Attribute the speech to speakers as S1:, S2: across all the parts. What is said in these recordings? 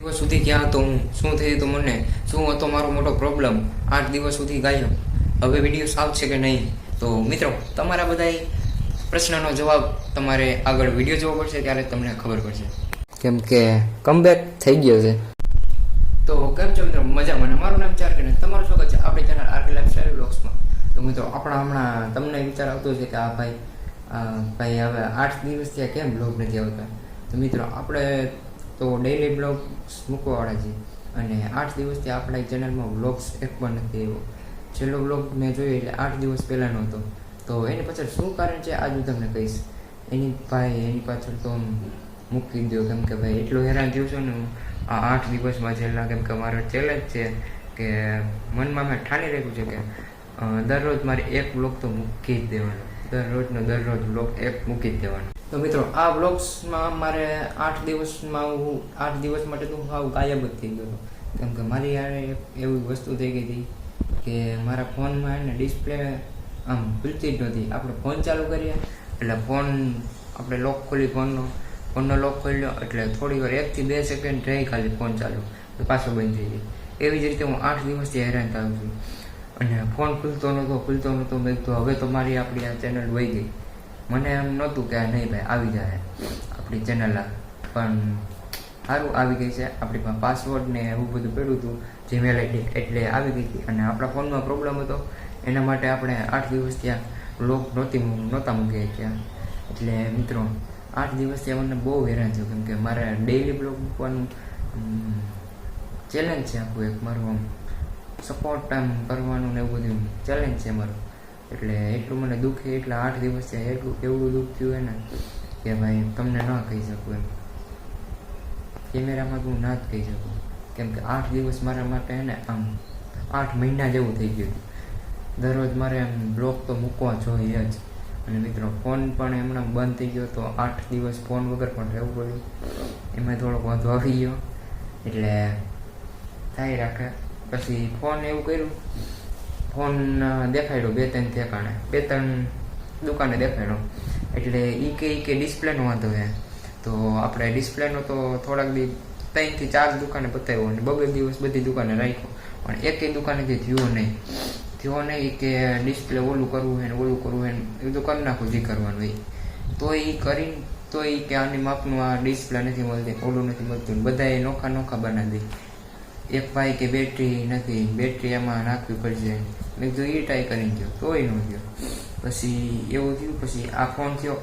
S1: દિવસ સુધી ક્યાં હતો હું, શું થયું હતું મને, શું હતો મારો મોટો પ્રોબ્લેમ, 8 દિવસ સુધી ગાયબ. હવે વિડીયો આવશે કે નહીં? તો મિત્રો, તમારા બધા પ્રશ્નનો જવાબ તમારે આગળ વિડીયો જોવો પડશે, ત્યારે તમને ખબર પડશે, કેમ કે કમબેક થઈ ગયો છે. તો કેમ છો મિત્રો? મજામાં. મારું નામ ચાર કે તમારું સ્વાગત છે આપણી ચેનલ આરકે લાઈફસ્ટાઈલ વ્લોગ્સમાં. તો મિત્રો, હમણાં તમને વિચાર આવતો છે કે આ ભાઈ હવે 8 દિવસ ત્યાં કેમ બ્લોગ નથી આવતા. તો મિત્રો, આપણે તો ડેઈલી બ્લોગ્સ મૂકવાવાળા છીએ, અને 8 દિવસથી આપણા ચેનલમાં વ્લોગ્સ એક પણ નથી આવ્યો. છેલ્લો બ્લોગ મેં જોયો એટલે 8 દિવસ પહેલાંનો હતો. તો એની પાછળ શું કારણ છે આજ હું તમને કહીશ. એની પાછળ તો મૂકી દો, કેમ કે ભાઈ એટલું હેરાન થયું છું ને હું આ 8 દિવસમાં છેલ્લા. કેમ કે મારો ચેલેન્જ છે કે મનમાં મેં ઠાની રાખ્યું છે કે દરરોજ મારે એક બ્લોગ તો મૂકી જ દેવાનો, દરરોજ બ્લોગ એક મૂકી જ દેવાનો. તો મિત્રો, આ બ્લોગ્સમાં મારે 8 દિવસમાં હું 8 દિવસ માટે તો હું આવું ગાયબ જ થઈ ગયો હતો. કેમ કે મારી યારે એવી વસ્તુ થઈ ગઈ હતી કે મારા ફોનમાં એને ડિસ્પ્લે આમ ખુલતી જ નહોતી. આપણે ફોન ચાલુ કરીએ એટલે આપણે લોક ખોલી ફોનનો લોક ખોલ્યો એટલે થોડી વાર 1 થી 2 સેકન્ડ રહી ખાલી ફોન ચાલુ, તો પાછો બંધ થઈ જાય. એવી જ રીતે હું 8 દિવસથી હેરાન થાઉં છું, અને ફોન ખુલતો નહોતો. મેં તો હવે તો આપણી આ ચેનલ વહી ગઈ. મને એમ નહોતું કે નહીં ભાઈ આવી જાય આપણી ચેનલ, પણ સારું આવી ગઈ છે. આપણી પાસે પાસવર્ડ ને એવું બધું પડ્યું હતું જીમેલ આઈડી, એટલે આવી ગઈ હતી. અને આપણા ફોનમાં પ્રોબ્લેમ હતો, એના માટે આપણે 8 દિવસ ત્યાં બ્લોગ નહોતા મૂકી ત્યાં. એટલે મિત્રો, 8 દિવસ ત્યાં મને બહુ હેરાન થયું, કેમ કે મારે ડેઈલી બ્લોગ મૂકવાનું ચેલેન્જ છે આખું એક મારું. આમ સપોર્ટ આમ કરવાનું ને એવું બધું ચેલેન્જ છે મારું. એટલે એટલું મને દુઃખ છે, એટલા 8 દિવસ થયા એવું દુઃખ થયું એને કે ભાઈ તમને ના કહી શકું એમ. કેમેરામાં તો હું ના જ કહી શકું, કેમ કે 8 દિવસ મારા માટે એને આમ 8 મહિના જેવું થઈ ગયું. દરરોજ મારે એમ બ્લોગ તો મૂકવા જોઈએ જ. અને મિત્રો, ફોન પણ હમણાં બંધ થઈ ગયો, તો 8 દિવસ ફોન વગર પણ રહેવું પડ્યું. એમાં થોડોક વાંધો આવી ગયો, એટલે થાય રાખે. પછી ફોન એવું કર્યું, ફોન દેખાડ્યો 2-3 ઠેકાણે, 2-3 દુકાને દેખાડ્યો. એટલે એ કે ડિસ્પ્લેનો વાંધો છે. તો આપણે ડિસ્પ્લેનો તો થોડાક 3 થી 4 દુકાને બતાવ્યો, અને 2 દિવસ બધી દુકાને રાખ્યો, પણ એકેય દુકાનેથી થયો નહીં કે ડિસ્પ્લે ઓલું કરવું હોય ને એ તો કરી નાખું જે કરવાનું હોય. તો એ કરીને તો એ કે આની માપનું આ ડિસ્પ્લે નથી મળતી, ઓલું નથી મળતું, બધાએ નોખા બનાવી દે. એક ભાઈ કે બેટરી એમાં નાખવી પડશે. મેં કીધું એ ટ્રાય કરીને ગયો, તોય ન ગયો. પછી એવું થયું, પછી આ ફોન થયો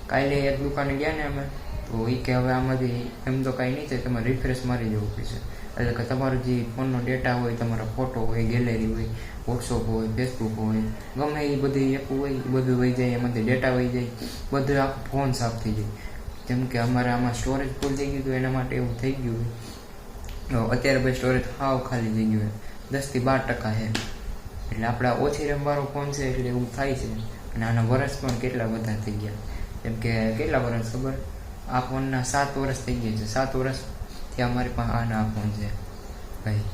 S1: કાલે એક દુકાને ગયા ને અમે, તો એ કે હવે આમાંથી એમ તો કાંઈ નહીં થાય, તમારે રિફ્રેશ મારી જવું પડશે. એટલે કે તમારો જે ફોનનો ડેટા હોય, તમારા ફોટો હોય, ગેલેરી હોય, વોટ્સઅપ હોય, ફેસબુક હોય, ગમે એ બધી એપ હોય, એ બધું વહી જાય, એમાંથી ડેટા વહી જાય, બધું આખો ફોન સાફ થઈ જાય. જેમ કે અમારે આમાં સ્ટોરેજ ફૂલ થઈ ગયું હતું, એના માટે એવું થઈ ગયું. અત્યારે ભાઈ સ્ટોરેજ હાવ ખાલી થઈ ગયું, 10 થી 12% છે. એટલે આપણા ઓછી રમવાળો ફોન છે, એટલે એવું થાય છે. અને આના વર્ષ પણ કેટલા બધા થઈ ગયા. જેમ કે કેટલા વર્ષ ખબર? આ ફોનના 7 વર્ષ થઈ ગયા છે. 7 વર્ષથી અમારી પાસે આના આ ફોન છે ભાઈ,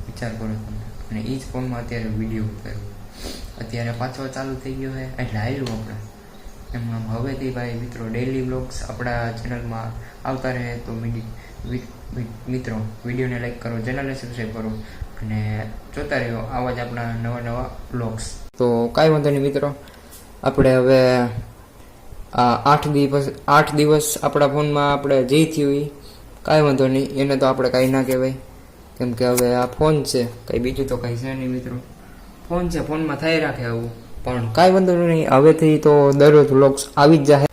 S1: વિચાર કરો તમે. અને એ જ ફોનમાં અત્યારે વિડીયો ઉતાર્યો, અત્યારે પાછો ચાલુ થઈ ગયો છે, એટલે હાલ્યું આપણે એમ. હવેથી ભાઈ મિત્રો, ડેઈલી બ્લોગ્સ આપણા ચેનલમાં આવતા રહે. તો મિત્રો, વિડીયોને લાઈક કરો, ચેનલને સબસ્ક્રાઈબ કરો, અને જોતા રહ્યો આવા જ આપણા નવા બ્લોગ્સ. તો કાંઈ વાંધો નહીં મિત્રો, આપણે હવે આ 8 દિવસ આપણા ફોનમાં આપણે જે થયું એ કાંઈ વાંધો નહીં, એને તો આપણે કાંઈ ના કહેવાય. કેમ કે હવે આ ફોન છે, કંઈ બીજું તો કંઈ છે નહીં મિત્રો. ફોન છે, ફોનમાં થઈ રાખે આવું, પણ કાંઈ વાંધો નહીં. હવેથી તો દરરોજ વ્લોગ્સ આવી જ જાય.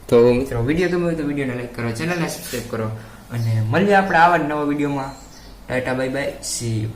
S1: તો મિત્રો, વિડીયો ગમે હોય તો વિડીયોને લાઈક કરો, ચેનલને સબસ્ક્રાઈબ કરો, અને મળીએ આપણે આવા જ નવા વિડીયોમાં. Tata bye bye, C you.